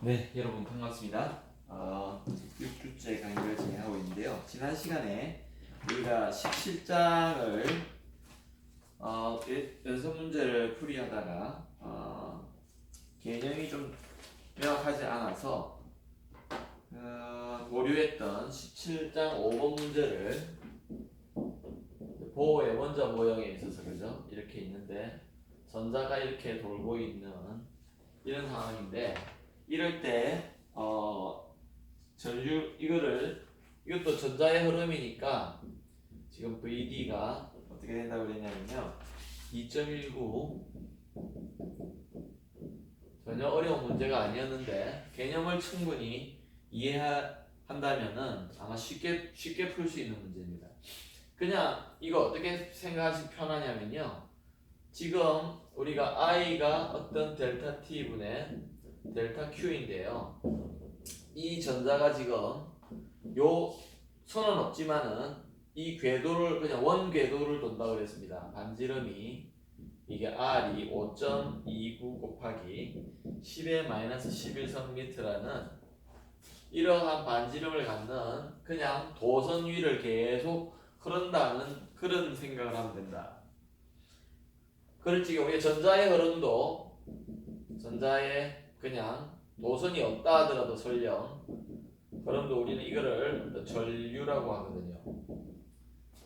네, 여러분 반갑습니다. 6주째 강의를 진행하고 있는데요. 지난 시간에 우리가 17장을 연습 문제를 풀이하다가 개념이 좀 명확하지 않아서 보류했던 17장 5번 문제를 보호의 원자 모형에 있어서 그죠? 이렇게 있는데 전자가 이렇게 돌고 있는 이런 상황인데 이럴 때 이것도 전자의 흐름이니까 지금 VD가 어떻게 된다고 그랬냐면요 2.19 전혀 어려운 문제가 아니었는데 개념을 충분히 이해한다면은 아마 쉽게 풀 수 있는 문제입니다. 그냥 이거 어떻게 생각하시 편하냐면요 지금 우리가 i가 어떤 델타 t분의 델타 q인데요 이 전자가 지금 요 선은 없지만은 이 궤도를 그냥 원 궤도를 돈다고 그랬습니다. 반지름이 이게 r이 5.29 곱하기 10의 마이너스 11cm라는 이러한 반지름을 갖는 그냥 도선 위를 계속 흐른다는 그런 생각을 하면 된다. 그렇지 우리 전자의 흐름도 전자의 그냥 노선이 없다 하더라도 설령 그럼도 우리는 이거를 전류라고 하거든요.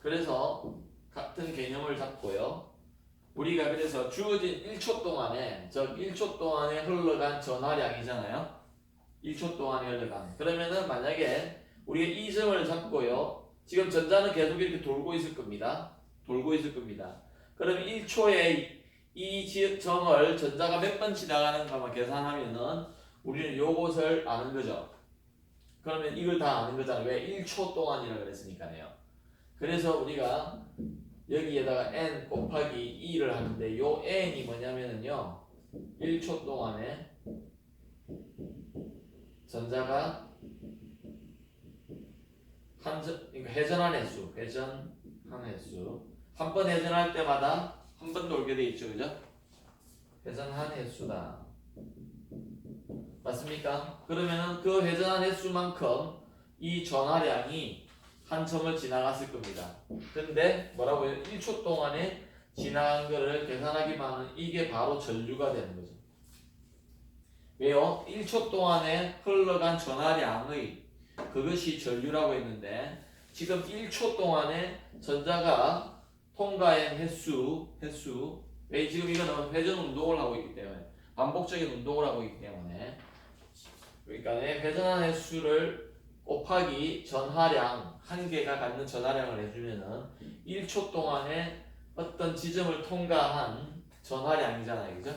그래서 같은 개념을 잡고요. 우리가 그래서 주어진 1초 동안에 1초 동안에 흘러간 전하량이잖아요. 1초 동안에 흘러간. 그러면은 만약에 우리가 이 점을 잡고요. 지금 전자는 계속 이렇게 돌고 있을 겁니다. 돌고 있을 겁니다. 그럼 1초에 이 점을 전자가 몇 번 지나가는가만 계산하면은 우리는 요것을 아는 거죠. 그러면 이걸 다 아는 거잖아요. 왜 1초 동안이라 그랬으니까요. 그래서 우리가 여기에다가 n 곱하기 2를 하는데 요 n이 뭐냐면은요 1초 동안에 전자가 그러니까 회전한 횟수 한 번 회전할 때마다 한 번 돌게 돼 있죠, 그죠? 회전한 횟수다. 맞습니까? 그러면은 그 회전한 횟수만큼 이 전하량이 한 점을 지나갔을 겁니다. 근데 뭐라고요? 1초 동안에 지나간 거를 계산하기만 하면 이게 바로 전류가 되는 거죠. 왜요? 1초 동안에 흘러간 전하량의 그것이 전류라고 했는데 지금 1초 동안에 전자가 통과한 횟수 왜 지금 이거는 회전 운동을 하고 있기 때문에 반복적인 운동을 하고 있기 때문에 그러니까 회전한 횟수를 곱하기 전하량 한 개가 갖는 전하량을 해주면은 1초 동안에 어떤 지점을 통과한 전하량이잖아요, 그죠?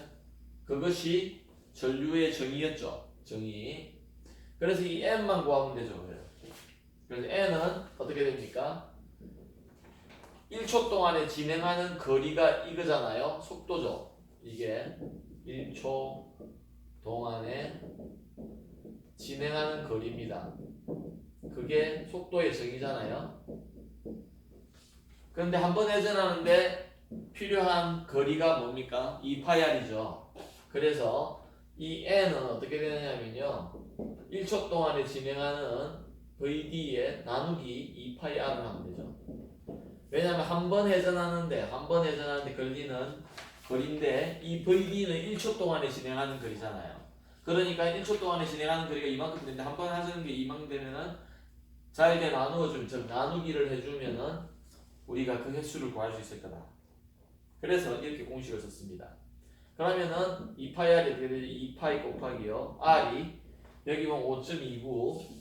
그것이 전류의 정의였죠, 정의. 그래서 이 n만 구하면 되죠, 그래서 n은 어떻게 됩니까? 1초 동안에 진행하는 거리가 이거잖아요, 속도죠. 이게 1초 동안에 진행하는 거리입니다. 그게 속도의 정의잖아요. 그런데 한 번 회전하는데 필요한 거리가 뭡니까? 2πr이죠. 그래서 이 n은 어떻게 되느냐면요 1초 동안에 진행하는 VD에 나누기 2πr을 하면 되죠. 왜냐하면 한 번 회전하는데 걸리는 거리인데 이 VD는 1초 동안에 진행하는 거리잖아요. 그러니까 1초 동안에 진행하는 거리가 이만큼 되는데 한 번 하시는 게 이만큼 되면은 자에게 나누어주면 즉 나누기를 해주면은 우리가 그 횟수를 구할 수 있을 거다. 그래서 이렇게 공식을 썼습니다. 그러면은 2파이r이 어떻게 되죠? 2파이 곱하기요 r이 여기 보면 5.29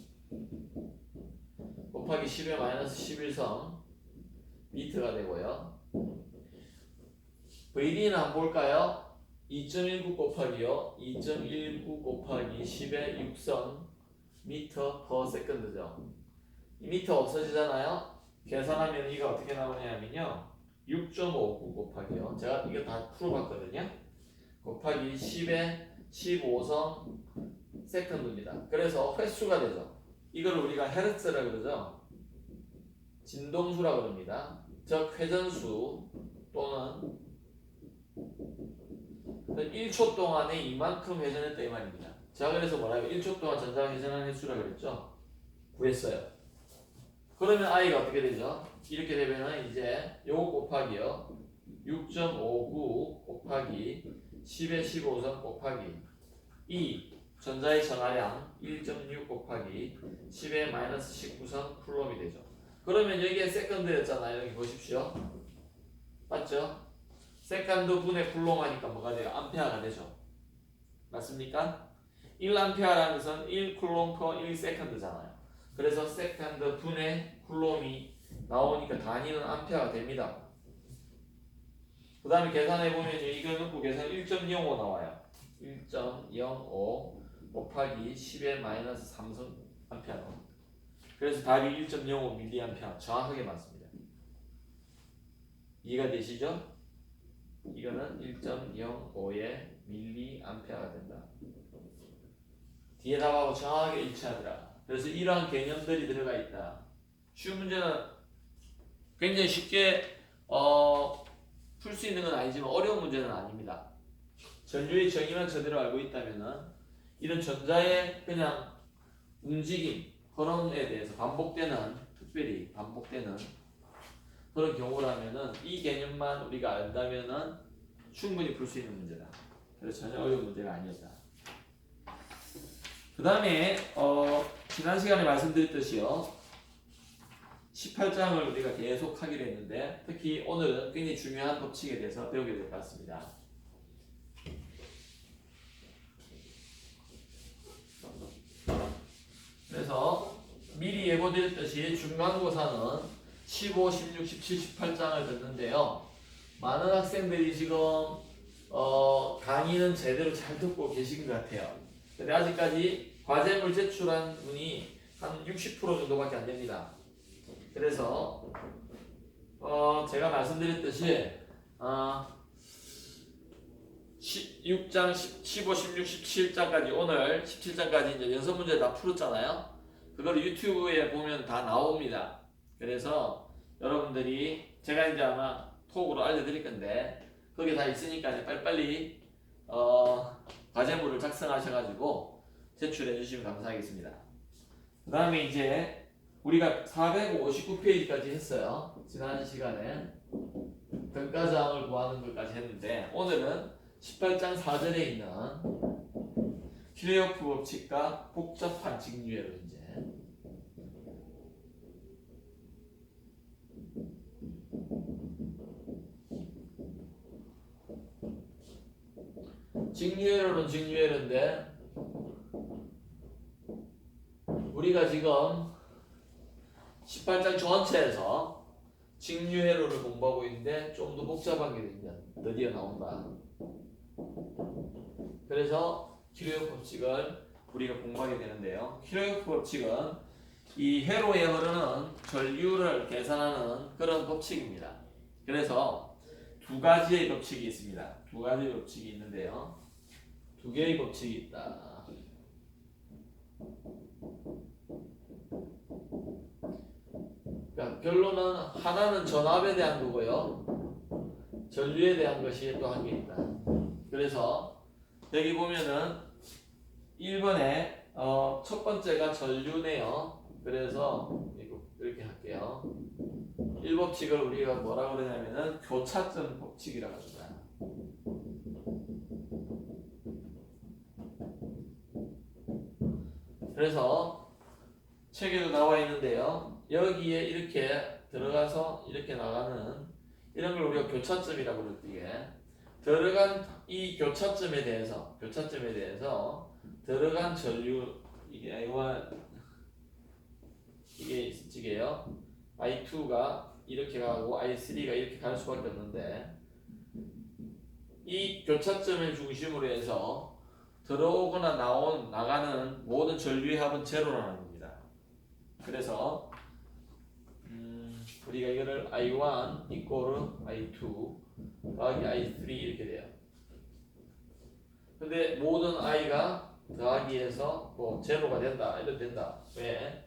곱하기 10의 마이너스 11성 미터가 되고요. VD는 한번 볼까요? 2.19 곱하기요 2.19 곱하기 10의 6성 미터 퍼 세컨드죠. 이 미터 없어지잖아요. 계산하면 이거 어떻게 나오냐면요 6.59 곱하기요 제가 이거 다 풀어봤거든요. 곱하기 10의 15성 세컨드입니다. 그래서 횟수가 되죠. 이걸 우리가 헤르츠라 그러죠. 진동수라 그럽니다. 즉 회전수 또는 1초 동안에 이만큼 회전했다 이 말입니다. 자, 그래서 뭐라고 1초 동안 전자가 회전하는 횟수라 그랬죠? 구했어요. 그러면 i가 어떻게 되죠? 이렇게 되면은 이제 요거 곱하기요 6.59 곱하기 10의 15선 곱하기 이 전자의 전하량 1.6 곱하기 10의 마이너스 19선 쿨럼이 되죠. 그러면 여기에 세컨드였잖아요. 여기 보십시오. 맞죠? 세컨드 분의 쿨럼 하니까 뭐가 돼요? 암페어가 되죠. 맞습니까? 1암페어라는 것은 1쿨럼 per 1세컨드잖아요. 그래서 세컨드 분의 쿨럼이 나오니까 단위는 암페어가 됩니다. 그 다음에 계산해보면 이거는 그 계산 1.05 나와요. 1.05 곱하기 10의 마이너스 3선 암페어 나옵니다. 그래서 답이 1.05 밀리암페어 정확하게 맞습니다. 이해가 되시죠? 이거는 1.05의 밀리암페어가 된다. 뒤에 답하고 정확하게 일치하더라. 그래서 이러한 개념들이 들어가 있다. 쉬운 문제는 굉장히 쉽게 풀 수 있는 건 아니지만 어려운 문제는 아닙니다. 전류의 정의만 제대로 알고 있다면은 이런 전자의 그냥 움직임, 흐름에 대해서 반복되는, 특별히 반복되는 그런 경우라면은 이 개념만 우리가 안다면은 충분히 풀 수 있는 문제다. 그래서 전혀 어려운 문제가 아니었다. 그 다음에 지난 시간에 말씀드렸듯이요 18장을 우리가 계속 하기로 했는데 특히 오늘은 굉장히 중요한 법칙에 대해서 배우게 될 것 같습니다. 그래서 미리 예고드렸듯이 중간고사는 15, 16, 17, 18장을 듣는데요 많은 학생들이 지금 강의는 제대로 잘 듣고 계신 것 같아요. 근데 아직까지 과제물 제출한 분이 한 60% 정도밖에 안 됩니다. 그래서 제가 말씀드렸듯이 6장, 15, 16, 17장까지 오늘 17장까지 이제 연습 문제 다 풀었잖아요. 그걸 유튜브에 보면 다 나옵니다. 그래서 여러분들이 제가 이제 아마 톡으로 알려드릴 건데 거기 다 있으니까 빨리빨리 과제물을 작성하셔가지고 제출해 주시면 감사하겠습니다. 그 다음에 이제 우리가 459페이지까지 했어요. 지난 시간에 등가장을 구하는 것까지 했는데 오늘은 18장 4절에 있는 키르요프 법칙과 복잡한 직류회로 이제 직류회로는 직류회로인데 우리가 지금 18장 전체에서 직류회로를 공부하고 있는데 좀 더 복잡한 게 드디어 나온다. 그래서 키르요프 법칙을 우리가 공부하게 되는데요. 키르요프 법칙은 이 회로에 흐르는 전류를 계산하는 그런 법칙입니다. 그래서 두 가지의 법칙이 있습니다. 두 가지의 법칙이 있는데요. 두 개의 법칙이 있다. 그러니까 결론은 하나는 전압에 대한 거고요. 전류에 대한 것이 또 한 개 있다. 그래서 여기 보면은 1번에 첫 번째가 전류네요. 그래서 이렇게 할게요. 1법칙을 우리가 뭐라고 그러냐면은 교차점 법칙이라고 합니다. 그래서 책에도 나와 있는데요. 여기에 이렇게 들어가서 이렇게 나가는 이런 걸 우리가 교차점이라고 그러기에 들어간 이 교차점에 대해서 들어간 전류 이게 I1 이게 있지게요. I2가 이렇게 가고 I3가 이렇게 갈 수밖에 없는데 이 교차점을 중심으로 해서 들어오거나 나가는 모든 전류의 합은 제로라는 겁니다. 그래서 우리가 이거를 I1 이꼬르 I2 더하기 I3 이렇게 돼요. 근데 모든 I가 더하기해서 뭐 제로가 된다 이렇게 된다. 왜?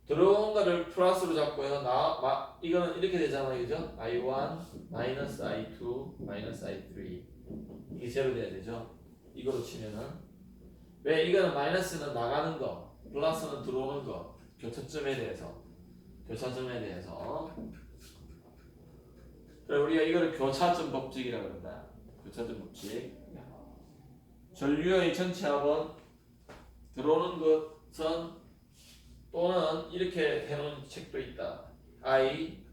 들어온 거를 플러스로 잡고요. 이거는 이렇게 되잖아요. 그죠? I1 마이너스 I2 마이너스 I3 이게 제로 돼야 되죠. 이거로 치면은 왜 이거는 마이너스는 나가는 거, 플러스는 들어오는 거. 교차점에 대해서. 그래 우리가 이거를 교차점 법칙이라고 그런다. 교차점 법칙. 전류의 전체 합은 들어오는 것은 또는 이렇게 해놓은 책도 있다. I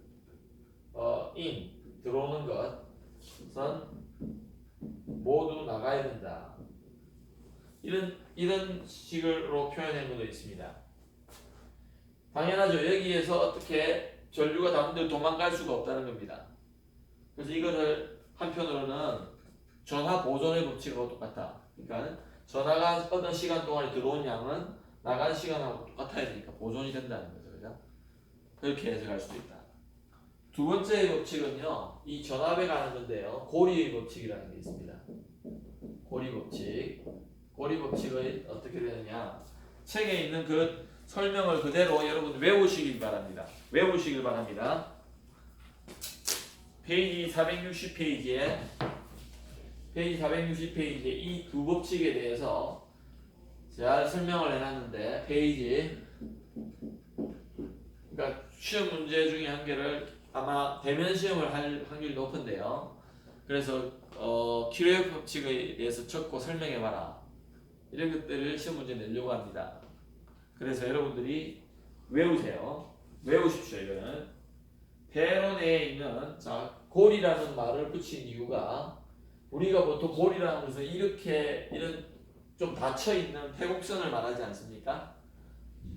in 들어오는 것은 모두 나가야 된다. 이런 식으로 표현한 것도 있습니다. 당연하죠. 여기에서 어떻게 전류가 다른 데로 도망갈 수가 없다는 겁니다. 그래서 이거를 한편으로는 전하 보존의 법칙하고 똑같다. 그러니까 전하가 어떤 시간 동안에 들어온 양은 나간 시간하고 똑같아야 되니까 보존이 된다는 거죠. 그죠? 그렇게 해석할 수도 있다. 두 번째 법칙은요. 이 전압에 가는 건데요. 고리의 법칙이라는 게 있습니다. 고리 법칙. 고리 법칙은 어떻게 되느냐. 책에 있는 그 설명을 그대로 여러분 외우시길 바랍니다. 페이지 460페이지에 이 두 법칙에 대해서 잘 설명을 해놨는데 그러니까 시험 문제 중에 한 개를 아마 대면 시험을 할 확률이 높은데요. 그래서 키로의 법칙에 대해서 적고 설명해봐라. 이런 것들을 시험 문제 내려고 합니다. 그래서 여러분들이 외우십시오. 이거는 회로 내에 있는 골이라는 말을 붙인 이유가 우리가 보통 골이라는 것은 이런 좀 닫혀 있는 폐곡선을 말하지 않습니까?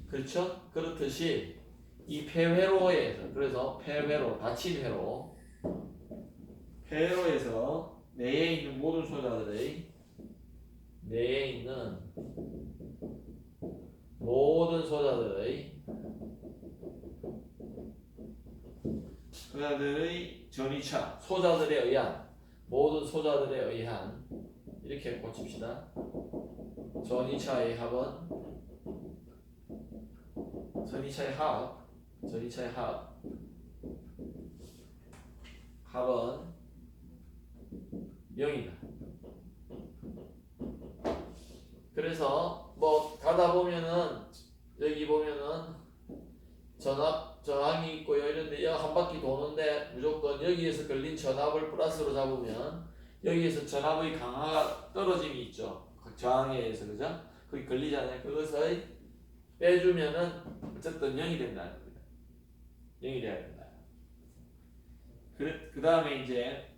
그렇죠? 그렇듯이 이 폐회로에서 그래서 폐회로 닫힌 회로에서 내에 있는 모든 소자들의 전이차 모든 소자들에 의한 이렇게 고칩시다. 전이차의 합은 합은 0이다. 그래서 뭐 가다 보면은 여기 보면은 저항이 있고요. 이런데 한 바퀴 도는데 무조건 여기에서 걸린 전압을 플러스로 잡으면 여기에서 전압의 강화가 떨어짐이 있죠. 저항에 의해서 그죠? 거기 걸리잖아요. 그것을 빼주면은 어쨌든 0이 된다는 겁니다. 0이 돼야 된다. 그 다음에 이제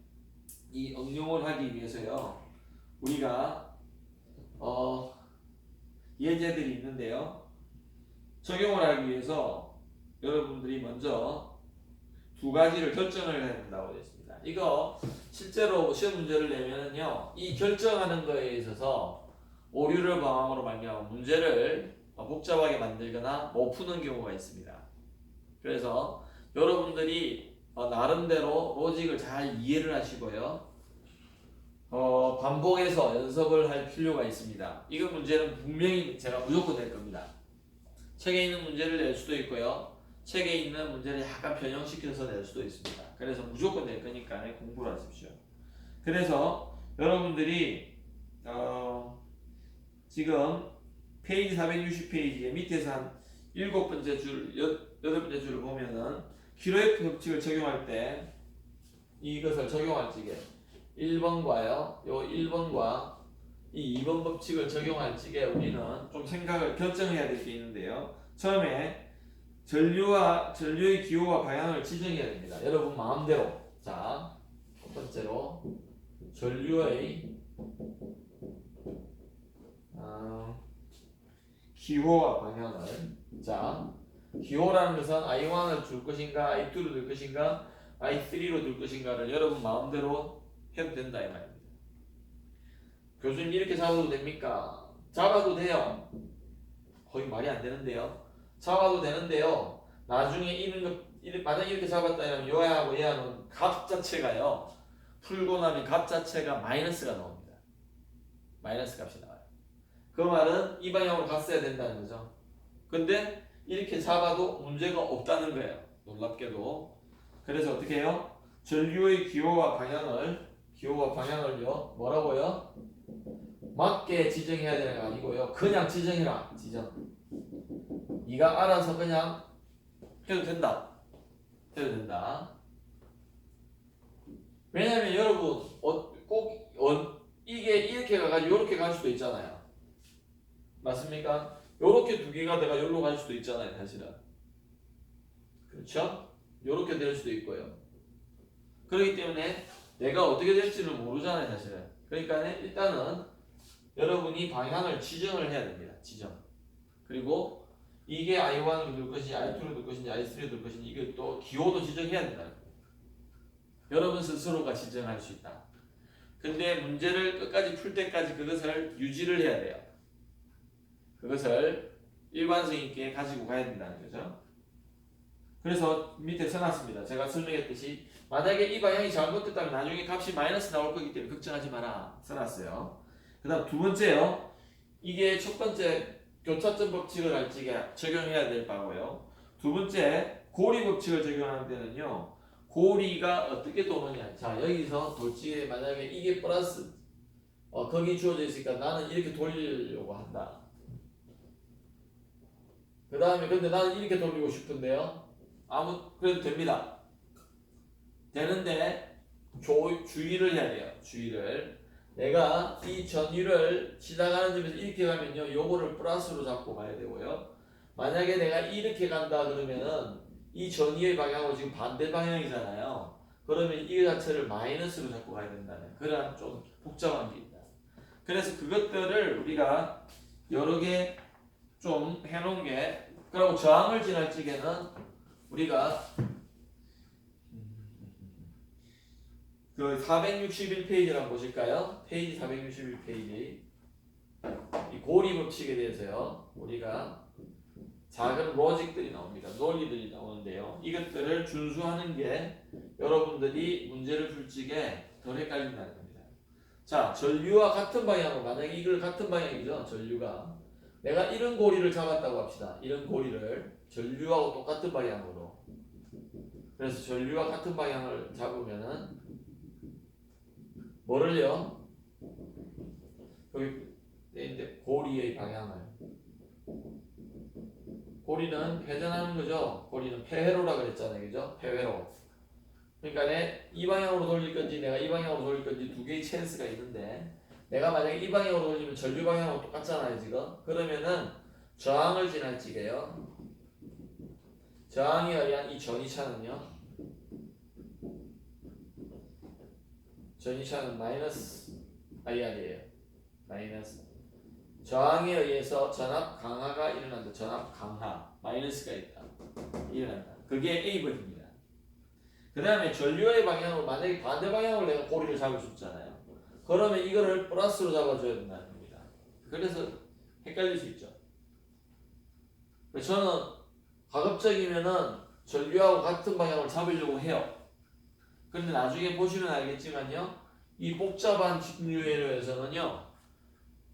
이 응용을 하기 위해서요. 우리가 예제들이 있는데요. 적용을 하기 위해서 여러분들이 먼저 두 가지를 결정을 해야 된다고 되어 있습니다. 이거 실제로 시험 문제를 내면은요, 이 결정하는 거에 있어서 오류를 범함으로 말미암아 문제를 복잡하게 만들거나 못 푸는 경우가 있습니다. 그래서 여러분들이 나름대로 로직을 잘 이해를 하시고요, 반복해서 연습을 할 필요가 있습니다. 이거 문제는 분명히 제가 무조건 낼 겁니다. 책에 있는 문제를 낼 수도 있고요. 책에 있는 문제를 약간 변형시켜서 낼 수도 있습니다. 그래서 무조건 낼 거니까 공부를 하십시오. 그래서 여러분들이 지금 페이지 460페이지에 밑에서 한 7번째 줄, 8번째 줄을 보면은 키로F 법칙을 적용할 때 이것을 적용할 적에 1번과요. 요 1번과 이 2번 법칙을 적용할 적에 우리는 좀 결정해야 될 게 있는데요. 처음에 전류의 기호와 방향을 지정해야 됩니다. 여러분 마음대로. 자, 첫 번째로 전류의 기호와 방향을. 자, 기호라는 것은 I1을 줄 것인가, I2를 둘 것인가, I3로 둘 것인가를 여러분 마음대로 해도 된다 이 말입니다. 교수님 이렇게 잡아도 됩니까? 잡아도 돼요. 거의 말이 안 되는데요. 잡아도 되는데요. 나중에 만약 이렇게 잡았다 이러면 요하고 얘하는 값 자체가요. 풀고 나면 값 자체가 마이너스가 나옵니다. 마이너스 값이 나와요. 그 말은 이 방향으로 갔어야 된다는 거죠. 근데 이렇게 잡아도 문제가 없다는 거예요. 놀랍게도. 그래서 어떻게 해요? 전류의 기호와 방향을요. 뭐라고요? 맞게 지정해야 되는 거 아니고요. 그냥 지정해라. 지정. 네가 알아서 그냥 해도 된다. 해도 된다. 왜냐면 여러분 이게 이렇게 가가지고 이렇게 갈 수도 있잖아요. 맞습니까? 요렇게 두 개가 내가 여기로 갈 수도 있잖아요. 사실은. 그렇죠? 요렇게 될 수도 있고요. 그렇기 때문에 내가 어떻게 될지를 모르잖아요. 사실은. 그러니까 일단은 여러분이 방향을 지정을 해야 됩니다. 지정. 그리고 이게 I1으로 둘 것인지 I2로 둘 것인지 I3로 둘 것인지 이게 또 기호도 지정해야 된다. 여러분 스스로가 지정할 수 있다. 근데 문제를 끝까지 풀 때까지 그것을 유지를 해야 돼요. 그것을 일관성 있게 가지고 가야 된다는 거죠. 그래서 밑에 써놨습니다. 제가 설명했듯이 만약에 이 방향이 잘못됐다면 나중에 값이 마이너스 나올 거기 때문에 걱정하지 마라. 써놨어요. 그 다음 두 번째요. 이게 첫 번째 교차점 법칙을 알지게 적용해야 될 바고요. 두 번째 고리 법칙을 적용하는 데는요. 고리가 어떻게 도느냐. 자 여기서 돌지에 만약에 이게 플러스 거기 주어져 있으니까 나는 이렇게 돌리려고 한다. 그 다음에 근데 나는 이렇게 돌리고 싶은데요. 그래도 됩니다. 되는데 주의를 해야 돼요. 주의를. 내가 이 전위를 지나가는 점에서 이렇게 가면요. 요거를 플러스로 잡고 가야 되고요. 만약에 내가 이렇게 간다 그러면은 이 전위의 방향으로 지금 반대 방향이잖아요. 그러면 이 자체를 마이너스로 잡고 가야 된다는 그런 좀 복잡한 게 있다. 그래서 그것들을 우리가 여러 개 좀 해놓은 게 그리고 저항을 지날 적에는 우리가 그 461페이지를 보실까요? 페이지 461페이지 이 고리 법칙에 대해서요. 우리가 작은 로직들이 나옵니다. 논리들이 나오는데요. 이것들을 준수하는 게 여러분들이 문제를 풀 적에 덜 헷갈린다는 겁니다. 자, 전류와 같은 방향으로 만약에 이걸 같은 방향이죠. 전류가 내가 이런 고리를 잡았다고 합시다. 이런 고리를 전류하고 똑같은 방향으로 그래서 전류와 같은 방향을 잡으면은 뭐를요? 여기 있는데 고리의 방향을 고리는 회전하는 거죠. 고리는 폐회로라 그랬잖아요. 그죠? 폐회로. 그러니까 이 방향으로 돌릴 건지 내가 이 방향으로 돌릴 건지 두 개의 찬스가 있는데 내가 만약에 이 방향으로 돌리면 전류 방향하고 똑같잖아요. 지금. 그러면은 저항을 지날 적에요. 저항에 의한 이 전이차는요. 전이차는 마이너스 IR이에요. 마이너스. 저항에 의해서 전압 강화가 일어난다. 전압 강화. 마이너스가 있다. 일어난다. 그게 A번입니다. 그 다음에 전류의 방향으로 만약에 반대 방향으로 내가 고리를 잡을 수 있잖아요. 그러면 이거를 플러스로 잡아줘야 된다는 겁니다. 그래서 헷갈릴 수 있죠. 저는 가급적이면은 전류하고 같은 방향을 잡으려고 해요. 그런데 나중에 보시면 알겠지만요. 이 복잡한 직류회로에서는요.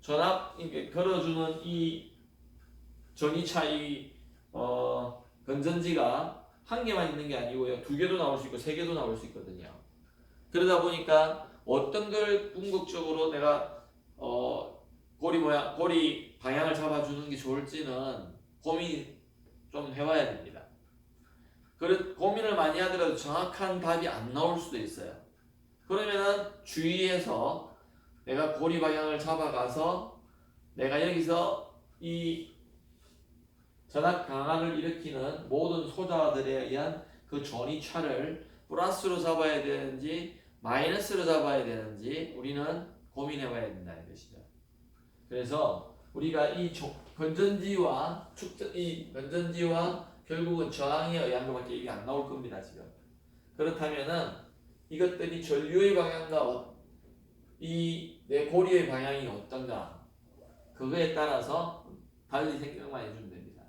전압, 걸어주는 이 전이차 건전지가 한 개만 있는 게 아니고요. 두 개도 나올 수 있고 세 개도 나올 수 있거든요. 그러다 보니까 어떤 걸 궁극적으로 내가 고리 방향을 잡아주는 게 좋을지는 고민 좀 해봐야 됩니다. 고민을 많이 하더라도 정확한 답이 안 나올 수도 있어요. 그러면은 주의해서 내가 고리 방향을 잡아가서 내가 여기서 이 전압 강압을 일으키는 모든 소자들에 의한 그 전이차를 플러스로 잡아야 되는지 마이너스로 잡아야 되는지 우리는 고민해봐야 된다는 것이죠. 그래서 우리가 이 건전지와 결국은 저항에 의한 것밖에 이게 안 나올 겁니다. 지금. 그렇다면은 이것들이 전류의 방향과 이 내 고리의 방향이 어떤가 그거에 따라서 달리 생각만 해주면 됩니다.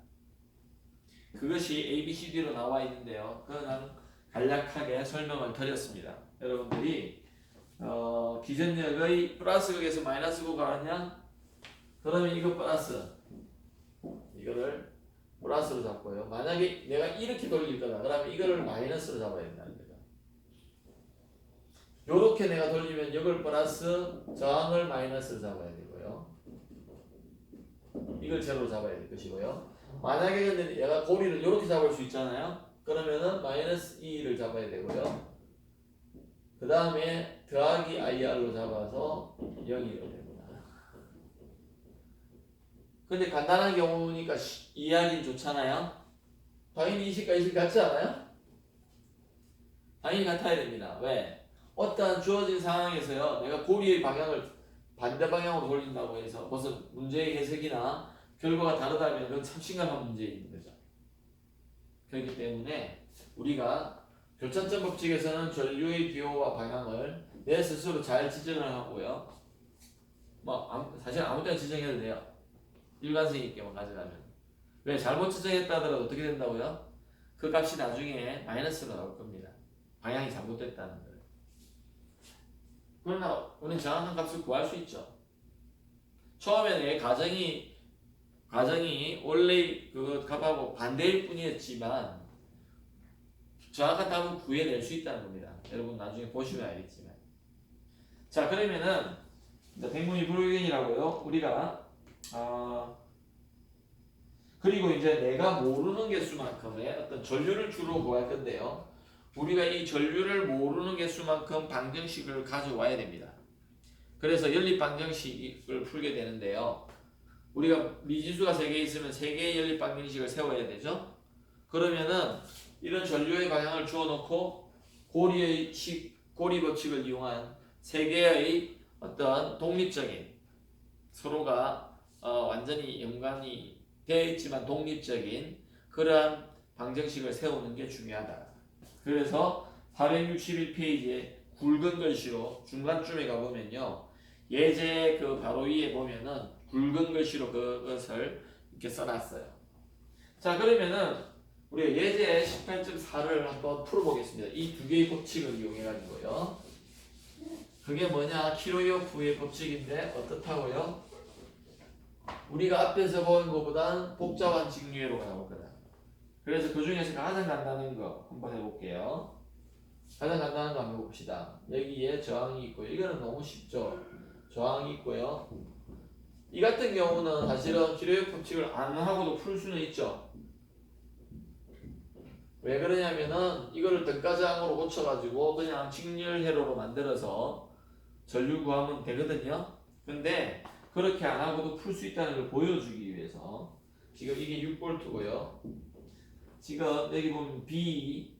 그것이 ABCD로 나와 있는데요. 그거는 간략하게 설명을 드렸습니다. 여러분들이 기전력의 플러스 극에서 마이너스 극 가느냐? 그러면 이거 플러스 이거를 플러스로 잡고요. 만약에 내가 이렇게 돌릴 거다. 그러면 이거를 마이너스로 잡아야 된다는 거죠. 요렇게 내가 돌리면 이걸 플러스 저항을 마이너스로 잡아야 되고요. 이걸 제로로 잡아야 될 것이고요. 만약에 근데 얘가 고리를 이렇게 잡을 수 있잖아요. 그러면은 마이너스 2를 잡아야 되고요. 그 다음에 더하기 IR로 잡아서 0이 됩니다. 근데 간단한 경우니까 이해하기 좋잖아요. 당연히 이식과 이식 같지 않아요? 당연히 같아야 됩니다. 왜? 어떠한 주어진 상황에서요, 내가 고리의 방향을 반대 방향으로 돌린다고 해서 무슨 문제의 해석이나 결과가 다르다면 그건 참 심각한 문제인 거죠. 그렇기 때문에 우리가 교차점 법칙에서는 전류의 기호와 방향을 내 스스로 잘 지정을 하고요. 사실 아무 때나 지정해도 돼요. 일관성 있게만 가져가면. 왜? 잘못 지정했다 하더라도 어떻게 된다고요? 그 값이 나중에 마이너스로 나올 겁니다. 방향이 잘못됐다는 거예요. 그러나 우리는 정확한 값을 구할 수 있죠. 처음에는 가정이 원래 그 값하고 반대일 뿐이었지만 정확한 답은 구해낼 수 있다는 겁니다. 여러분 나중에 보시면 알겠지만. 자, 그러면은 백문이 불여일견이라고요. 우리가 그리고 이제 내가 모르는 개수만큼의 어떤 전류를 주로 구할 건데요. 우리가 이 전류를 모르는 개수만큼 방정식을 가져와야 됩니다. 그래서 연립 방정식을 풀게 되는데요. 우리가 미지수가 3개 있으면 3개의 연립 방정식을 세워야 되죠. 그러면은 이런 전류의 방향을 주어놓고 고리 법칙을 이용한 3개의 어떤 독립적인 서로가 완전히 연관이 되어 있지만 독립적인 그러한 방정식을 세우는 게 중요하다. 그래서 461페이지에 굵은 글씨로 중간쯤에 가보면요. 예제 그 바로 위에 보면은 굵은 글씨로 그것을 이렇게 써놨어요. 자, 그러면은 우리가 예제 18.4를 한번 풀어보겠습니다. 이 두 개의 법칙을 이용해가지고요. 그게 뭐냐? 키로요프의 법칙인데 어떻다고요? 우리가 앞에서 본 것보단 복잡한 직류회로가 나올 거다. 그래서 그 중에서 가장 간단한 거 한번 해볼게요. 가장 간단한 거 한번 해봅시다. 여기에 저항이 있고요. 이거는 너무 쉽죠. 저항이 있고요. 이 같은 경우는 사실은 기로역 법칙을 안 하고도 풀 수는 있죠. 왜 그러냐면은 이거를 등가장으로 고쳐가지고 그냥 직렬회로로 만들어서 전류 구하면 되거든요. 근데 그렇게 안 하고도 풀 수 있다는 걸 보여주기 위해서 지금 이게 6V고요. 지금 여기 보면 B,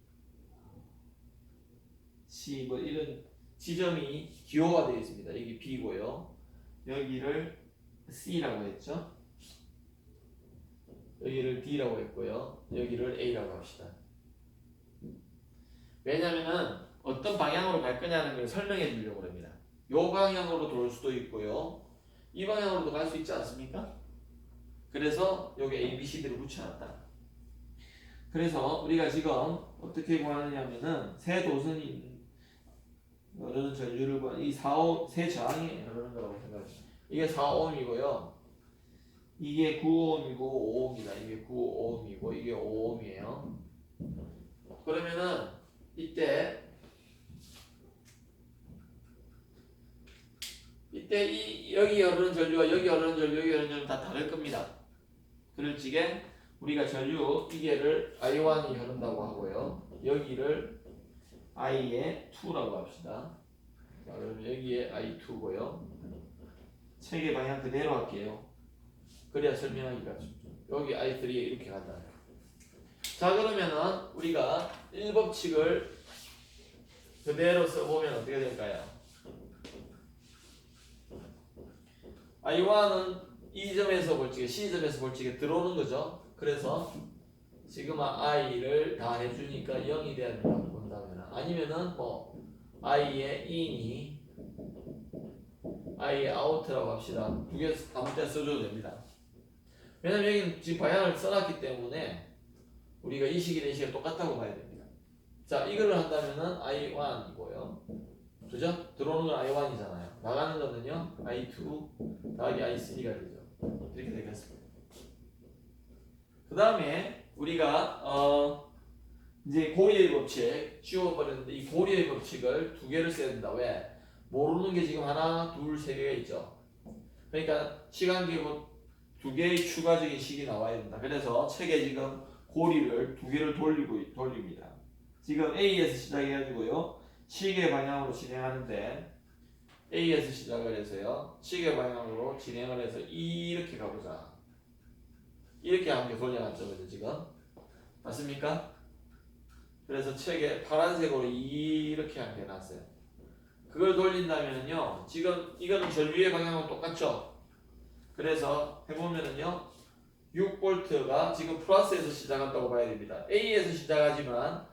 C 뭐 이런 지점이 기호가 되어 있습니다. 여기 B고요. 여기를 C라고 했죠. 여기를 D라고 했고요. 여기를 A라고 합시다. 왜냐면은 어떤 방향으로 갈 거냐는 걸 설명해 주려고 합니다. 이 방향으로 돌 수도 있고요. 이 방향으로도 갈 수 있지 않습니까? 그래서 여기 A, B, C, D를 붙여놨다. 그래서 우리가 지금 어떻게 구하느냐면은 새 도선이 흐르는 전류를 이 새 저항이 흐르는 거라고 생각합니다. 이게 4ohm이고요. 이게 9ohm이고 5ohm이다. 이게 9ohm이고 이게 5ohm이에요. 그러면은 이때 여기 흐르는 전류와 여기 흐르는 전류, 여기 흐르는 전류 다 다를 겁니다. 그럴 적에 우리가 전류 이게를 I1이 흐른다고 하고요. 여기를 I의 2라고 합시다. 자, 그러면 여기에 I2고요. 책의 방향 그대로 할게요. 그래야 설명하기가 쉽죠. 여기 I3에 이렇게 간다. 자, 그러면은 우리가 1법칙을 그대로 써보면 어떻게 될까요? I1은 이 점에서 볼 적에 C점에서 볼 적에 들어오는 거죠. 그래서 시그마 I를 다 해주니까 0이 돼야 된다고 본다면 아니면은 뭐 I의 in이 I의 out라고 합시다. 두 개 아무 때나 써줘도 됩니다. 왜냐면 여기는 지금 방향을 써놨기 때문에 우리가 이 식이나 이 식이 똑같다고 봐야 됩니다. 자, 이거를 한다면은 I1이고요. 그죠? 들어오는 건 I1이잖아요. 나가는 거는요 I2 더하기 I3가 되죠. 이렇게 되겠습니다. 그 다음에 우리가 이제 고리의 법칙 씌워버렸는데 이 고리의 법칙을 두 개를 써야 된다. 왜? 모르는 게 지금 하나, 둘, 세 개가 있죠. 그러니까 시간계고 두 개의 추가적인 식이 나와야 된다. 그래서 책에 지금 고리를 두 개를 돌립니다. 지금 A에서 시작해가지고요. 시계 방향으로 진행하는데 A에서 시작을 해서요. 시계 방향으로 진행을 해서 이렇게 가보자. 이렇게 함께 돌려놨죠. 그죠 지금? 맞습니까? 그래서 책에 파란색으로 이렇게 함께 놨어요. 그걸 돌린다면요. 지금 이거는 전류의 방향하고 똑같죠? 그래서 해보면은요. 6V가 지금 플러스에서 시작한다고 봐야 됩니다. A에서 시작하지만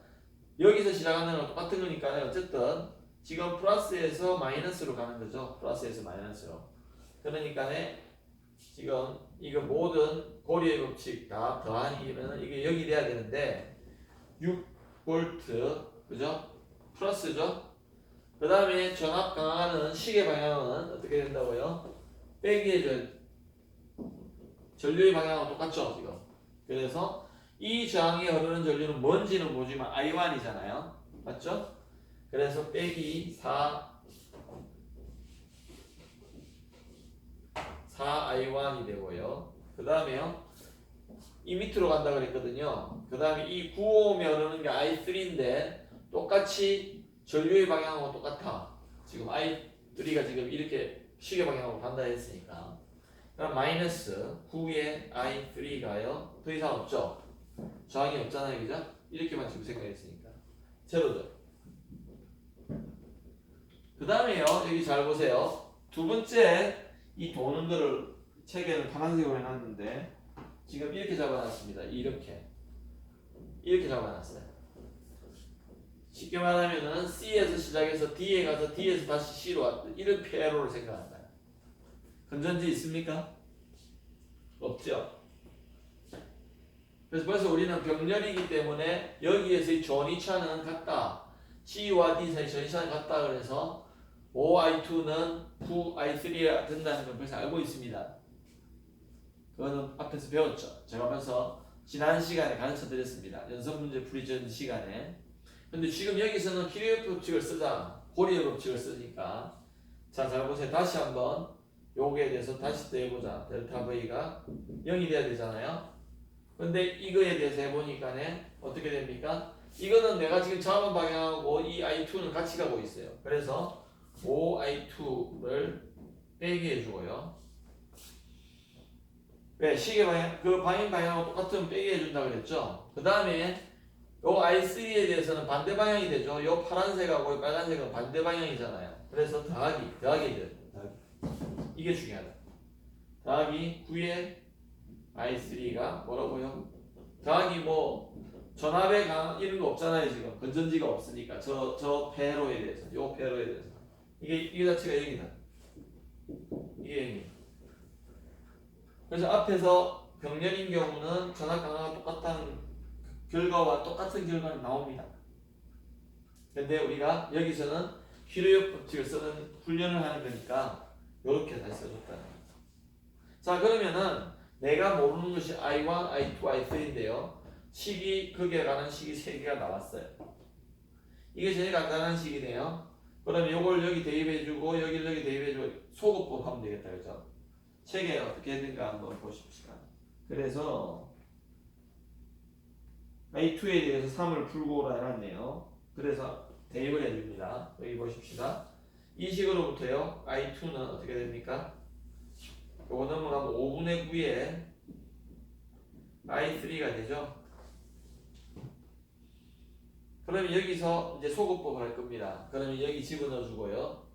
여기서 시작하는 건 똑같은 거니까 어쨌든 지금 플러스에서 마이너스로 가는 거죠. 플러스에서 마이너스로. 그러니까 지금 이거 모든 고리의 법칙 다 더하기면 이게 0이 돼야 되는데 6V 그죠? 플러스죠? 그 다음에 전압 강화하는 시계 방향은 어떻게 된다고요? 빼기 전류의 방향하고 똑같죠 지금. 그래서 이 저항에 흐르는 전류는 뭔지는 보지만 I1이잖아요. 맞죠? 그래서 빼기 4I1이 되고요. 그 다음에요. 이 밑으로 간다 그랬거든요. 그 다음에 이 9옴에 흐르는 게 I3인데 똑같이 전류의 방향하고 똑같아. 지금 I3가 지금 이렇게 시계 방향으로 간다 했으니까. 그럼 마이너스 9의 I3가요. 더 이상 없죠? 저항이 없잖아요. 그죠? 이렇게만 지금 생각했으니까. 제로죠. 그 다음에요. 여기 잘 보세요. 두 번째 이 도는 거를 책에는 파란색으로 해놨는데 지금 이렇게 잡아놨습니다. 이렇게 잡아놨어요. 쉽게 말하면은 C에서 시작해서 D에 가서 D에서 다시 C로 왔다. 이런 회로를 생각한다. 건전지 있습니까? 없죠. 그래서 벌써 우리는 병렬이기 때문에 여기에서 이 전이차는 같다. C와 D 사이 전이차는 같다. 그래서 5I2는 9I3가 된다는 걸 벌써 알고 있습니다. 그거는 앞에서 배웠죠. 제가 벌써 지난 시간에 가르쳐 드렸습니다. 연습 문제 풀이 전 시간에. 근데 지금 여기서는 키르요프 법칙을 쓰자. 고리의 법칙을 쓰니까. 자, 잘 보세요. 다시 한번 요거에 대해서 다시 또 해보자. 델타 V가 0이 돼야 되잖아요. 근데 이거에 대해서 해보니까 어떻게 됩니까? 이거는 내가 지금 잡은 방향하고 이 I2는 같이 가고 있어요. 그래서 5I2를 빼게 해주고요. 왜? 시계 방향, 그 방향하고 똑같으면 빼게 해준다 그랬죠? 그 다음에 요 I3에 대해서는 반대 방향이 되죠. 요 파란색하고 요 빨간색은 반대 방향이잖아요. 그래서 더하기 돼요. 이게 중요하다. 더하기 9의 I3가 뭐라고요? 더하기 뭐 전압의 강 이런 거 없잖아요. 지금 건전지가 없으니까 저 회로에 대해서 요 회로에 대해서 이게 자체가 0이다. 이게 0이다. 그래서 앞에서 병렬인 경우는 전압 강화가 똑같다는 결과와 똑같은 결과는 나옵니다. 근데 우리가 여기서는 히르요프 법칙을 쓰는 훈련을 하는 거니까 이렇게 다시 써줬다는 거죠. 자, 그러면은 내가 모르는 것이 I1, I2, I3인데요. 식이 극에 가는 식이 3개가 나왔어요. 이게 제일 간단한 식이네요. 그러면 요걸 여기 대입해주고 여기를 여기 대입해주고 소급법 하면 되겠다. 그죠? 책에 어떻게 했는가 한번 보십시다. 그래서 I2에 대해서 3을 풀고 오라 해놨네요. 그래서 대입을 해줍니다. 여기 보십시다. 이 식으로부터요. I2는 어떻게 됩니까? 요거 넘어가면 5분의 9에 I3가 되죠. 그러면 여기서 이제 소급법을 할 겁니다. 그러면 여기 집어넣어 주고요.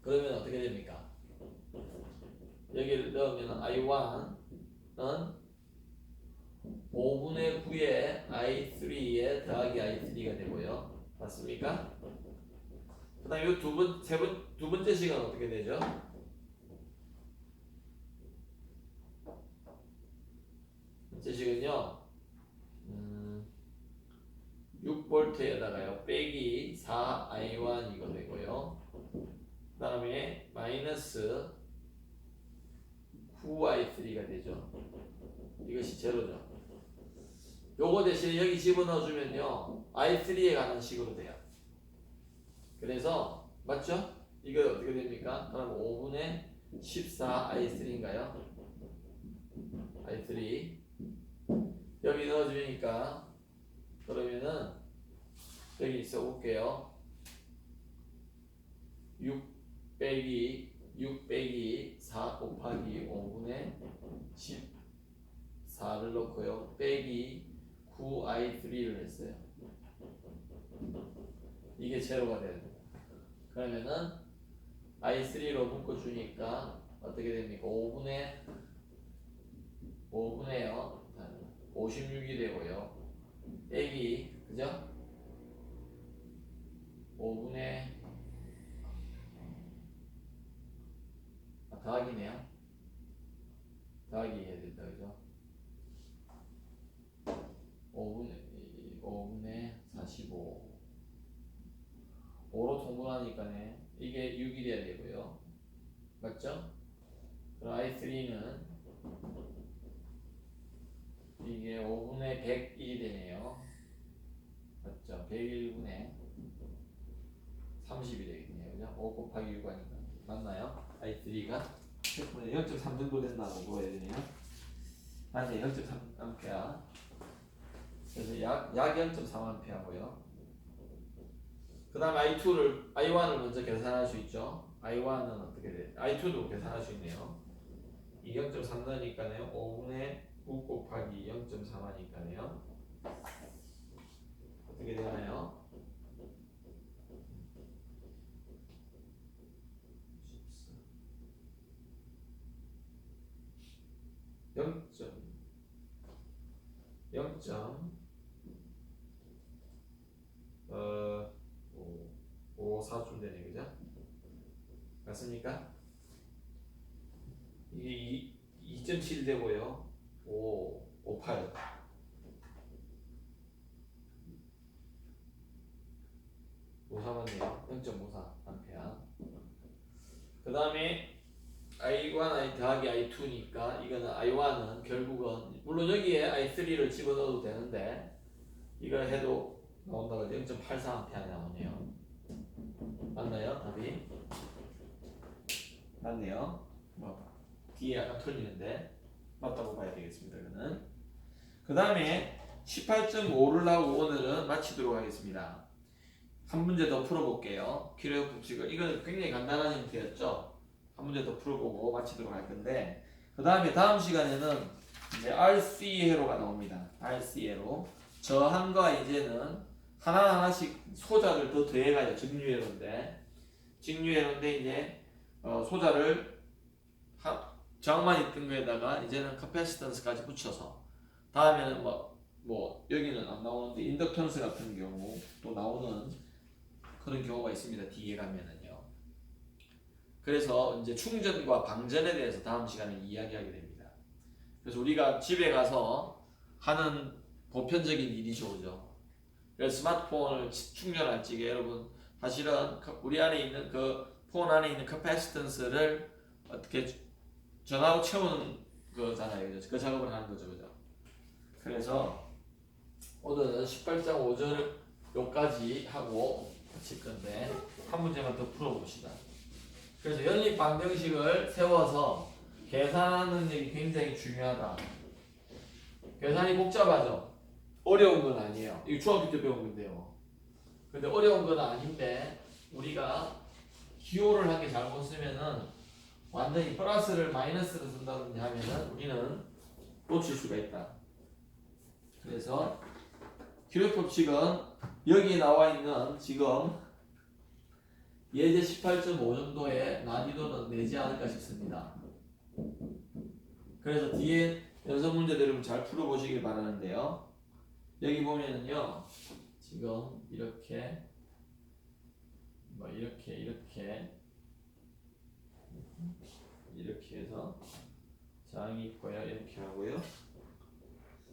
그러면 어떻게 됩니까? 여기를 넣으면 I1은 5분의 9에 I3에 더하기 I3가 되고요. 맞습니까? 그 다음에 이 두 번째 식은 어떻게 되죠? 번째 식은요, 6V에다가요, 빼기 4I1 이거 되고요. 그 다음에 마이너스 9I3가 되죠. 이것이 제로죠. 요거 대신에 여기 집어넣어주면요, I3에 가는 식으로 돼요. 그래서, 맞죠? 이거 어떻게 됩니까? 그럼 5분의 14I3인가요? 주니까 그러면은 여기 써볼게요. 6 빼기 4 곱하기 5분의 14를 넣고요. 빼기 9i3를 했어요. 이게 제로가 돼야 돼요. 그러면은 i3로 묶어주니까 어떻게 됩니까? 5분의 56이 되고요. 빼기, 그죠? 5분의 더하기네요. 더하기 해야 된다, 그죠? 5분의 45. 5로 통분하니까네. 이게 6이 돼야 되고요. 맞죠? 그럼 i3는 이게 5분의 101이 되네요. 맞죠? 101분의 30이 되겠네요. 그죠? 5 곱하기 6 하니까. 맞나요? i3가 0.3 정도 된다고 물어야 되네요. 맞네, 0.3A. 그래서 약 0.3A고요. 그 다음 i1을 먼저 계산할 수 있죠. i1은 어떻게 돼? i2도 계산할 수 있네요. 이 0.3 넣으니까요. 5분의 9 곱하기 0.3 하니까요. 어떻게 되나요? 0.54쯤 되네, 그죠? 맞습니까? 이게 2.7 되고요. 58. 53원이에요. 0.54 암페어. 그 다음에 i1 더하기 i2니까 이거는 i1은 결국은 물론 여기에 i3를 집어넣어도 되는데 이걸 해도 나온다고 해도 0.83A 나오네요. 맞나요? 답이? 맞네요. 뒤에 약간 틀리는데 맞다고 봐야 되겠습니다. 이거는. 그 다음에 18.5를 나오고 오늘은 마치도록 하겠습니다. 한 문제 더 풀어볼게요. 퀴리어 법칙을. 이건 굉장히 간단한 형태였죠. 한 문제 더 풀어보고 마치도록 할 건데, 그 다음에 다음 시간에는 이제 RC회로가 나옵니다. RC회로. 저항과 이제는 하나하나씩 소자를 더 더해가지고 직류회로인데, 이제 소자를 저항만 있던 거에다가 이제는 카패시턴스까지 붙여서 다음에는 뭐 여기는 안 나오는데 인덕턴스 같은 경우 또 나오는 그런 경우가 있습니다. 뒤에 가면은요. 그래서 이제 충전과 방전에 대해서 다음 시간에 이야기하게 됩니다. 그래서 우리가 집에 가서 하는 보편적인 일이죠, 그죠? 그래서 스마트폰을 충전할 적에 여러분 사실은 우리 안에 있는 그 폰 안에 있는 커패시턴스를 어떻게 전하고 채우는 거잖아요, 그죠? 그 작업을 하는 거죠, 그죠? 그래서 오늘은 18.5절 요까지 하고 마칠 건데 한 문제만 더 풀어봅시다. 그래서 연립 방정식을 세워서 계산하는 능력이 굉장히 중요하다. 계산이 복잡하죠? 어려운 건 아니에요. 이거 중학교 때 배운 건데요. 근데 어려운 건 아닌데 우리가 기호를 한 게 잘못 쓰면은 완전히 플러스를 마이너스를 쓴다든지 하면은 우리는 놓칠 수가 있다. 그래서 기록 법칙은 여기에 나와 있는 지금 예제 18.5 정도의 난이도는 내지 않을까 싶습니다. 그래서 뒤에 연습 문제들을 잘 풀어보시길 바라는데요. 여기 보면은요, 지금 이렇게 이렇게 해서 장이 있고요, 이렇게 하고요.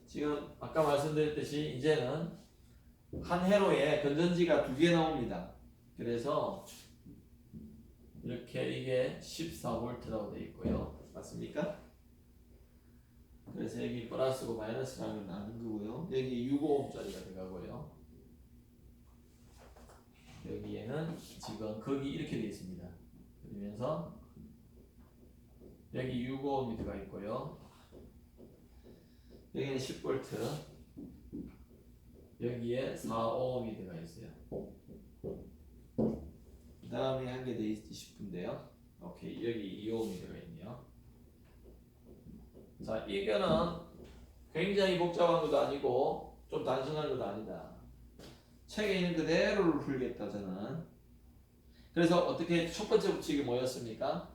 지금 아까 말씀드렸듯이 이제는 한 회로에 건전지가 2개 나옵니다. 그래서 이렇게 이게 14V라고 되어 있고요. 맞습니까? 그래서 여기 플러스고 마이너스라는 건 아는 거고요. 여기 6Ω짜리가 들어가고요. 여기에는 지금 거기 이렇게 되어 있습니다. 그러면서 여기 6Ω이 들어가 있고요. 여기는 10V. 여기에 4ohm이 들어가 있어요. 그 다음에 한 개 더 있지 싶은데요. 오케이, 여기 2ohm이 들어가 있네요. 자, 이거는 굉장히 복잡한 것도 아니고 좀 단순한 것도 아니다. 책에 있는 그대로를 풀겠다 저는. 그래서 어떻게 첫 번째 법칙이 뭐였습니까?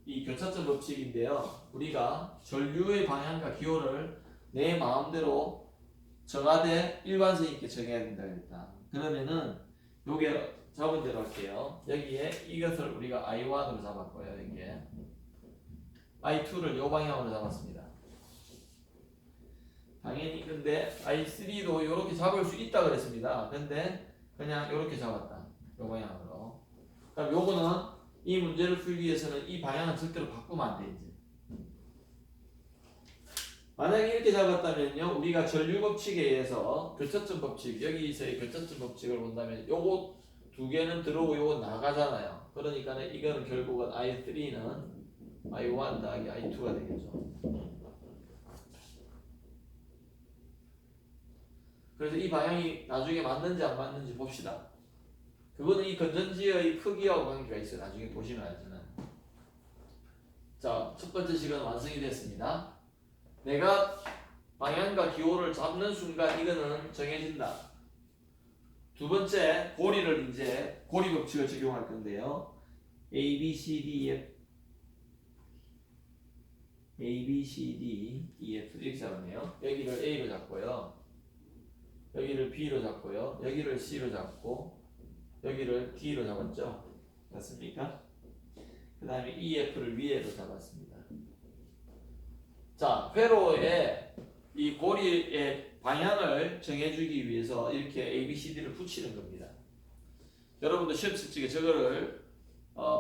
이 교차점 법칙인데요. 우리가 전류의 방향과 기호를 내 마음대로 정하되 일관성 있게 정해야 된다 그랬다. 그러면은 요게 잡은 대로 할게요. 여기에 이것을 우리가 I1으로 잡았고요. 여기에 I2를 요 방향으로 잡았습니다. 당연히 근데 I3도 이렇게 잡을 수 있다 그랬습니다. 근데 그냥 이렇게 잡았다. 요 방향으로. 그럼 요거는 이 문제를 풀기 위해서는 이 방향은 절대로 바꾸면 안 돼, 이제. 만약에 이렇게 잡았다면요, 우리가 전류 법칙에 의해서 교차점 법칙, 여기서의 교차점 법칙을 본다면 요거 두 개는 들어오고 요거 나가잖아요. 그러니까 이거는 결국은 I3는 I1 더하기 I2가 되겠죠. 그래서 이 방향이 나중에 맞는지 안 맞는지 봅시다. 그거는 이 건전지의 크기하고 관계가 있어요. 나중에 보시면 알잖아요. 자, 첫 번째 식은 완성이 됐습니다. 내가 방향과 기호를 잡는 순간 이거는 정해진다. 두 번째, 고리를 이제 고리 법칙을 적용할 건데요. A, B, C, D, F A, B, C, D, E, F 이렇게 잡았네요. 여기를 A로 잡고요. 여기를 B로 잡고요. 여기를 C로 잡고 여기를 D로 잡았죠. 맞습니까? 그 다음에 EF를 위에로 잡았습니다. 자, 회로에 이 고리의 방향을 정해주기 위해서 이렇게 ABCD를 붙이는 겁니다. 여러분도 시험 칠 적에 저거를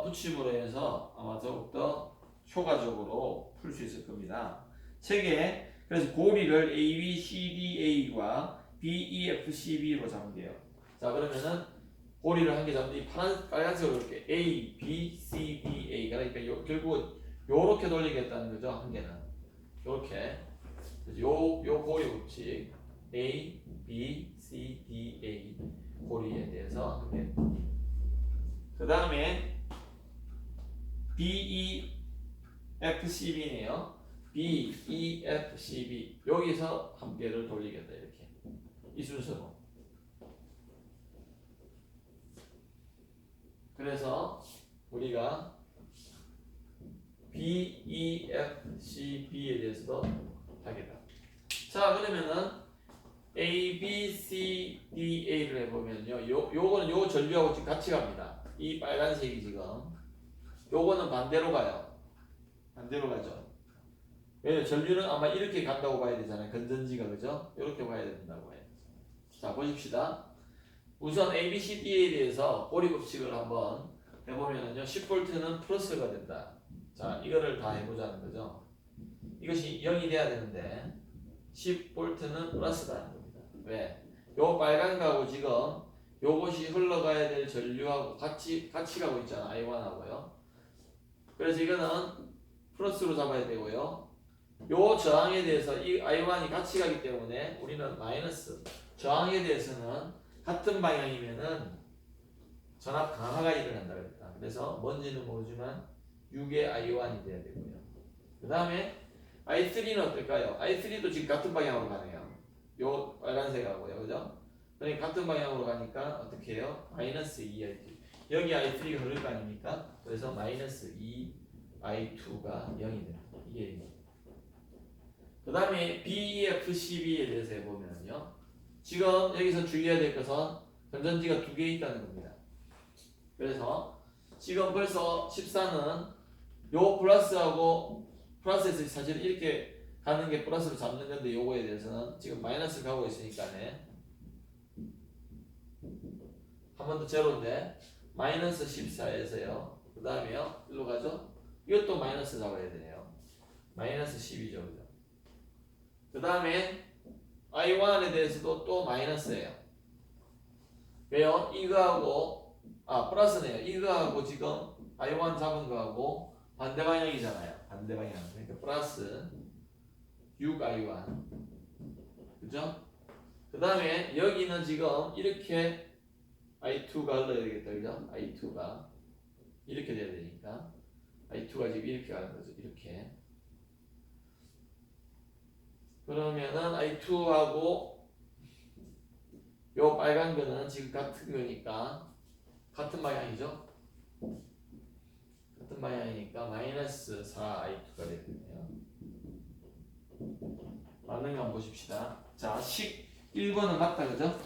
붙임으로 해서 아마 더욱더 효과적으로 풀 수 있을 겁니다. 책에 그래서 고리를 ABCDA와 BEFCB로 잡으면 돼요. 자, 그러면은 고리를 한 개 잡는데 이 빨간색으로 이렇게 A, B, C, D, A 그러니까 결국은 요렇게 돌리겠다는 거죠. 한 개는 요렇게 요 고리 법칙 A, B, C, D, A 고리에 대해서 한 개. 그 다음에 B, E, F, C, B네요. B, E, F, C, B 여기서 한 개를 돌리겠다 이렇게 이 순서로. 그래서 우리가 B, E, F, C, B에 대해서도 하겠다. 자, 그러면은 A, B, C, D, A를 해보면요. 요거는 요 전류하고 지금 같이 갑니다. 이 빨간색이 지금. 요거는 반대로 가요. 반대로 가죠. 왜냐면 전류는 아마 이렇게 간다고 봐야 되잖아요. 건전지가 그죠? 이렇게 봐야 된다고 해요. 자, 보십시다. 우선 ABCD에 대해서 고리 법칙을 한번 해보면요. 10V는 플러스가 된다. 자, 이거를 다 해보자는 거죠. 이것이 0이 돼야 되는데 10V는 플러스다는 겁니다. 왜? 요 빨간 거하고 지금 요것이 흘러가야 될 전류하고 같이 가고 있잖아. I1하고요. 그래서 이거는 플러스로 잡아야 되고요. 요 저항에 대해서 이 I1이 같이 가기 때문에 우리는 마이너스. 저항에 대해서는 같은 방향이면은 전압 강화가 일어난다 그랬다. 그래서 뭔지는 모르지만 6의 I1이 돼야 되고요. 그 다음에 I3는 어떨까요? I3도 지금 같은 방향으로 가네요. 요 빨간색하고요, 그죠? 그러니까 같은 방향으로 가니까 어떻게 해요? 마이너스 2I3. 여기 I3가 흐를 거 아닙니까? 그래서 마이너스 2I2가 0이 됩니다. 이게 그 다음에 BEFCB에 대해서 해보면요. 지금 여기서 주의해야 될 것은 건전지가 두 개 있다는 겁니다. 그래서 지금 벌써 14는 요 플러스하고 플러스에서 사실 이렇게 가는 게 플러스로 잡는 건데 요거에 대해서는 지금 마이너스 가고 있으니까네. 한 번 더 제로인데 마이너스 14에서요. 그 다음에요. 일로 가죠. 이것도 마이너스 잡아야 되네요. 마이너스 12죠. 그 다음에 I1에 대해서도 또 마이너스예요. 왜요? 이거하고 플러스네요. 이거하고 지금 I1 잡은 거하고 반대 방향이잖아요. 반대 방향. 그러니까 플러스 6I1. 그죠? 그 다음에 여기는 지금 이렇게 I2가 흘러야 되겠다. 그죠? I2가 이렇게 돼야 되니까 I2가 지금 이렇게 가는 거죠. 이렇게. 그러면은 I2하고 요 빨간 거는 지금 같은 거니까 같은 방향이죠. 같은 방향이니까 마이너스 4I2가 되겠네요. 맞는 거 한번 보십시다. 자, 식 1번은 맞다, 그죠?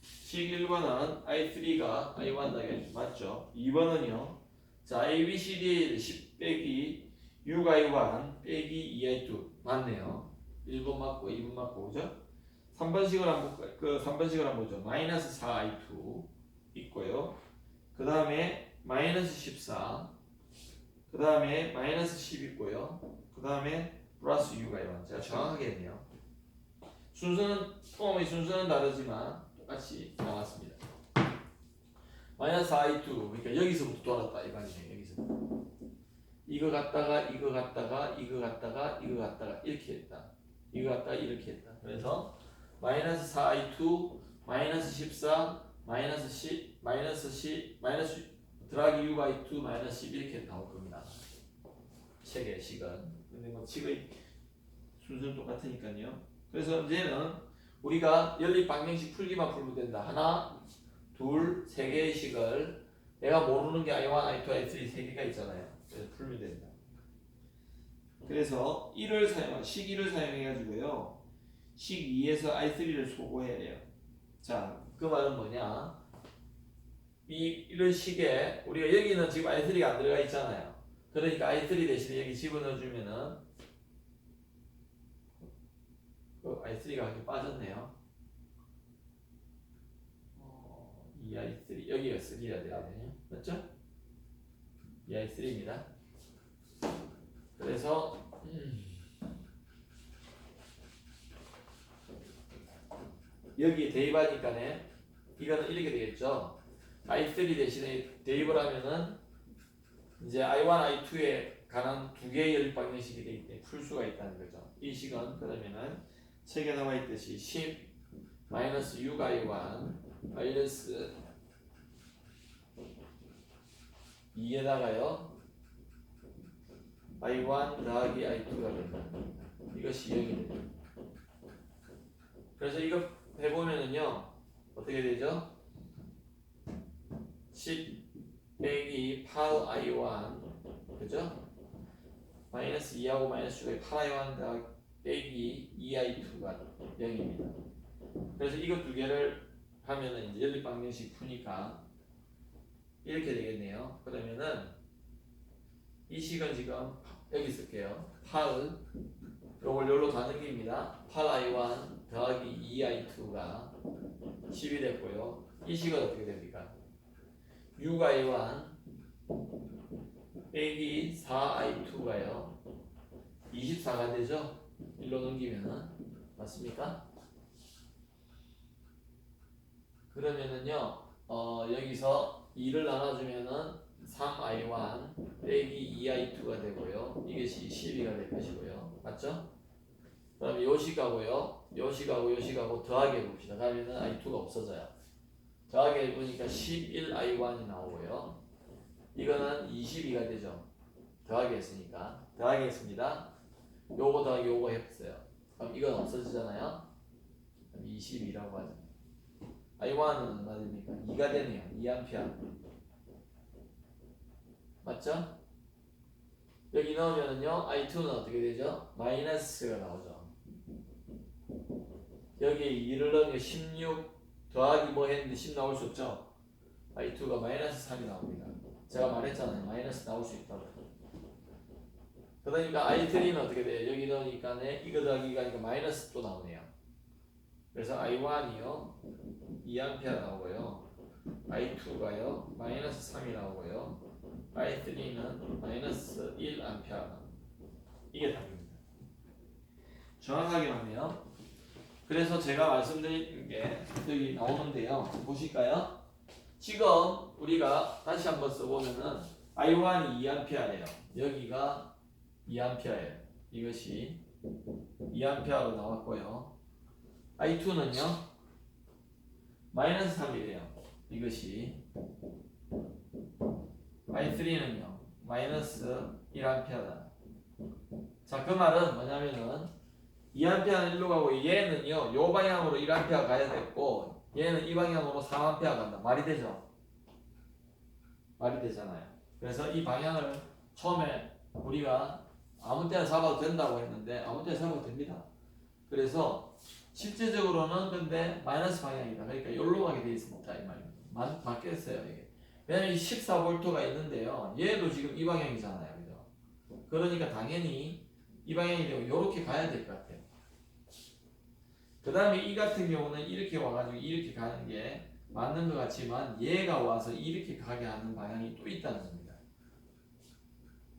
식 1번은 I3가 I1 나게 맞죠? 2번은요. 자, A, B, C, D 10 빼기 6I1 빼기 2I2 맞네요. 1번 맞고 2번 맞고 그죠? 3번식을 한번 볼까요? 그 3번식을 한번 보죠. 마이너스 4I2 있고요. 그 다음에 마이너스 14. 그 다음에 마이너스 10 있고요. 그 다음에 플러스 6I1. 제가 정확하게 했네요. 포함의 순서는 다르지만 똑같이 나왔습니다. 마이너스 I2 그러니까 여기서부터 돌았다 이 말이네. 여기서부터 이거 갖다가 이거 갖다가 이거 갖다가 이거 갖다가 이렇게 했다. 이거 갖다가 이렇게 했다. 그래서 마이너스 4I2 마이너스 14 마이너스 10 마이너스 10 마이너스 더하기 6I2 마이너스 10 이렇게 나올 겁니다. 책의 식은 근데 뭐 식의 순서는 똑같으니까요. 그래서 이제는 우리가 연립 방정식 풀기만 풀면 된다. 하나, 둘, 세 개의 식을 내가 모르는 게 I1, I2, I3 세 개가 있잖아요. 그래서 풀면 된다. 그래서 식 1을 사용해 가지고요. 식 2에서 I3를 소거해야 돼요. 자, 그 말은 뭐냐? 이런 식에 우리가 여기는 지금 I3가 안 들어가 있잖아요. 그러니까 I3 대신에 여기 집어넣어 주면은 I3가 이렇게 빠졌네요. 이 I3 여기가 3가 돼야 되네요. 맞죠? 이 I3입니다. 그래서 여기에 대입하니까네 이거는 이렇게 되겠죠. I3 대신에 대입을 하면은 이제 I1, I2에 관한 두 개의 연립 방정식이 되기 때문에 풀 수가 있다는 거죠. 이 식은 그러면은 책에 나와 있듯이 10 마이너스 6I1 마이너스 2에다가요 I1 더하기 I2가 된다. 이것이 0이 됩니다. 그래서 이거 해보면은요 어떻게 되죠? 10 빼기 8I1 그죠? 마이너스 2하고 마이너스 6에 8I1 더하기 빼기 2I2가 0입니다. 그래서 이것 두 개를 하면은 이제 연립 방정식 푸니까 이렇게 되겠네요. 그러면은 이 식은 지금 여기 쓸게요. 8 요걸 요로 다 넘깁니다. 8I1 더하기 2I2가 10이 됐고요. 이 식은 어떻게 됩니까? 6I1 빼기 4I2가요 24가 되죠? 일로 넘기면은 맞습니까? 그러면은요 여기서 2를 나눠주면은 3I1 빼기 2I2가 되고요 이것이 12가 될 것이고요 맞죠? 그 다음에 요식하고요 요식하고 요식하고 더하기 해봅시다. 그러면은 I2가 없어져요. 더하기 해보니까 11I1이 나오고요 이거는 22가 되죠. 더하기 했으니까 더하기 했습니다. 요거 더하기 요거 했어요. 그럼 이건 없어지잖아요. 그럼 22라고 하죠. I1은 얼마 됩니까? 2가 되네요. 2A 맞죠? 여기 넣으면은요 I2는 어떻게 되죠? 마이너스가 나오죠. 여기에 2를 넣으면 16 더하기 뭐 했는데 10 나올 수 없죠? I2가 마이너스 3이 나옵니다. 제가 말했잖아요. 마이너스 나올 수 있다고. 그러니까 I3는 어떻게 돼요? 여기 넣으니까 이거 더하기가 하니까 마이너스 또 나오네요. 그래서 I1이요 2A 나오고요 I2가요 마이너스 3이 나오고요 I3는 마이너스 1A 이게 답입니다. 정확하게 맞네요. 그래서 제가 말씀드린 게 여기 나오는데요. 보실까요? 지금 우리가 다시 한번 써보면은 I1이 2A예요. 여기가 2A예요. 이것이 2A로 나왔고요. I2는요 마이너스 3이래요. 이것이 I3는요 마이너스 1A다. 자, 그 말은 뭐냐면은 2A는 일로 가고 얘는요 요 방향으로 1A 가야 됐고 얘는 이 방향으로 3A 간다. 말이 되죠? 말이 되잖아요. 그래서 이 방향을 처음에 우리가 아무 때나 잡아도 된다고 했는데 아무 때나 잡아도 됩니다. 그래서 실제적으로는 근데 마이너스 방향이다. 그러니까 여기로 가게 돼 있습니다. 이 말입니다. 바뀌었어요 이게. 왜냐면 14V가 있는데요. 얘도 지금 이 방향이잖아요. 그죠? 그러니까 당연히 이 방향이 되고 이렇게 가야 될 것 같아요. 그 다음에 이 같은 경우는 이렇게 와가지고 이렇게 가는 게 맞는 것 같지만 얘가 와서 이렇게 가게 하는 방향이 또 있다는 겁니다.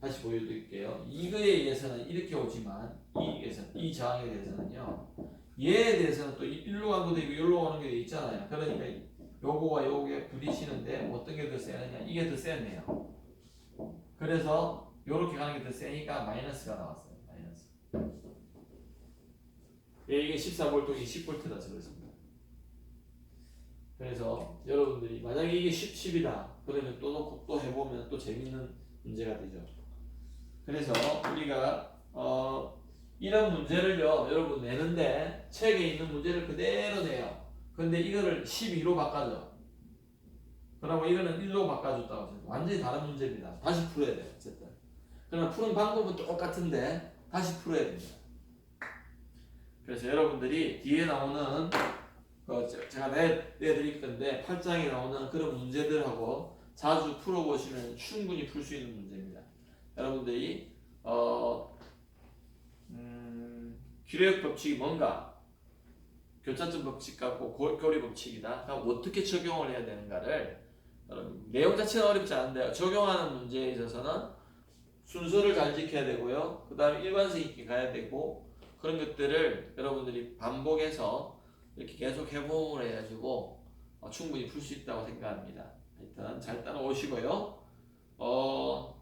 다시 보여드릴게요. 이거에 의해서는 이렇게 오지만 이 저항에 대해서는요 얘에 대해서는 또 일로 간 것도 있고 여기로 오는 게 있잖아요. 그러니까 요거와 요게 부딪히는데 어떤 게 더 세느냐 이게 더 세네요. 그래서 요렇게 가는 게 더 세니까 마이너스가 나왔어요. 마이너스. 이게 14V, 이게 10V다 그렇습니다. 그래서 여러분들이 만약에 이게 10이다 그러면 또 놓고 또 해보면 또 재밌는 문제가 되죠. 그래서 우리가 이런 문제를요 여러분 내는데 책에 있는 문제를 그대로 내요. 근데 이거를 12로 바꿔줘. 그러고 이거는 1로 바꿔줬다고 해서 완전히 다른 문제입니다. 다시 풀어야 돼요. 어쨌든. 그러나 푸는 방법은 똑같은데 다시 풀어야 됩니다. 그래서 여러분들이 뒤에 나오는 제가 내드릴 건데 8장에 나오는 그런 문제들하고 자주 풀어보시면 충분히 풀 수 있는 문제입니다. 여러분들이 기뢰역 법칙이 뭔가 교차점 법칙 같고 교리 법칙이다. 그럼 어떻게 적용을 해야 되는가를 여러분 내용 자체는 어렵지 않은데요. 적용하는 문제에 있어서는 순서를 잘 지켜야 되고요. 그 다음에 일관성 있게 가야 되고 그런 것들을 여러분들이 반복해서 이렇게 계속 해보을 해가지고 충분히 풀 수 있다고 생각합니다. 하여튼 잘 따라오시고요.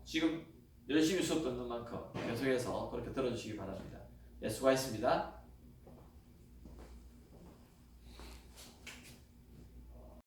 지금 열심히 수업 듣는 만큼 계속해서 그렇게 들어주시기 바랍니다. 네, 수고하셨습니다.